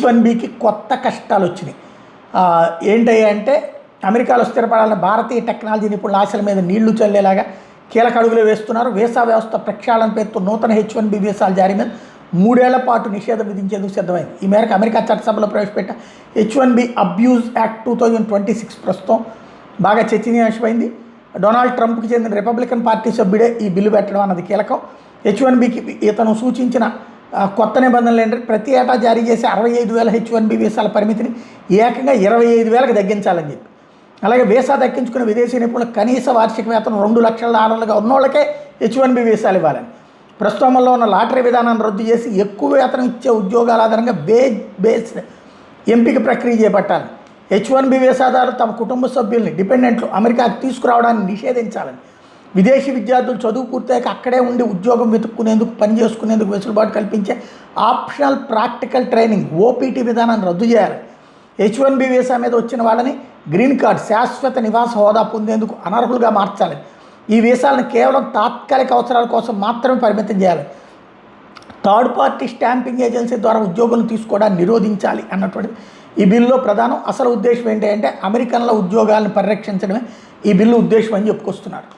H1Bకి కొత్త కష్టాలు వచ్చినాయి. ఏంటంటే అమెరికాలో స్థిరపడాలని భారతీయ టెక్నాలజీ నిపుణుల ఆశల మీద నీళ్లు చల్లేలాగా కీలక అడుగులు వేస్తున్నారు. వీసా వ్యవస్థ ప్రక్షాళన పేరుతో నూతన H1B వీసాల జారీ మీద 3 ఏళ్ల పాటు నిషేధం విధించేందుకు సిద్ధమైంది. ఈ మేరకు అమెరికా చట్టసభలో ప్రవేశపెట్టిన H1B అబ్యూజ్ యాక్ట్ 2026 ప్రస్తుతం బాగా చర్చనీయాంశమైంది. డొనాల్డ్ ట్రంప్కి చెందిన రిపబ్లికన్ పార్టీ సభ్యుడే ఈ బిల్లు పెట్టడం అన్నది కీలకం. H1Bకి ఇతను సూచించిన కొత్త నిబంధనలు ఏంటంటే ప్రతి ఏటా జారీ చేసే 65,000 H1B వీసాల పరిమితిని ఏకంగా 25,000కి తగ్గించాలని చెప్పి, అలాగే వీసా దక్కించుకునే విదేశీ నిపుణులకు కనీస వార్షిక వేతనం $2,00,000 ఉన్నోళ్ళకే H1B వీసాలు ఇవ్వాలని, ప్రస్తుతంలో ఉన్న లాటరీ విధానాన్ని రద్దు చేసి ఎక్కువ వేతనం ఇచ్చే ఉద్యోగాల ఆధారంగా బేస్డ్ ఎంపిక ప్రక్రియ చేపట్టాలి. H1B వీసాదారులు తమ కుటుంబ సభ్యుల్ని డిపెండెంట్లు అమెరికాకు తీసుకురావడాన్ని నిషేధించాలని, విదేశీ విద్యార్థులు చదువు పూర్తయ్యాక అక్కడే ఉండి ఉద్యోగం వెతుక్కునేందుకు పని చేసుకునేందుకు వెసులుబాటు కల్పించే ఆప్షనల్ ప్రాక్టికల్ ట్రైనింగ్ OPT విధానాన్ని రద్దు చేయాలి. H1B వీసా మీద వచ్చిన వాళ్ళని గ్రీన్ కార్డ్ శాశ్వత నివాస హోదా పొందేందుకు అనర్హులుగా మార్చాలి. ఈ వీసాలను కేవలం తాత్కాలిక అవసరాల కోసం మాత్రమే పరిమితం చేయాలి. థర్డ్ పార్టీ స్టాంపింగ్ ఏజెన్సీ ద్వారా ఉద్యోగులను తీసుకోవడాన్ని నిరోధించాలి అన్నటువంటిది ఈ బిల్లులో ప్రధానం. అసలు ఉద్దేశం ఏంటంటే అమెరికన్ల ఉద్యోగాలను పరిరక్షించడమే ఈ బిల్లు ఉద్దేశం అని చెప్పుకొస్తున్నారు.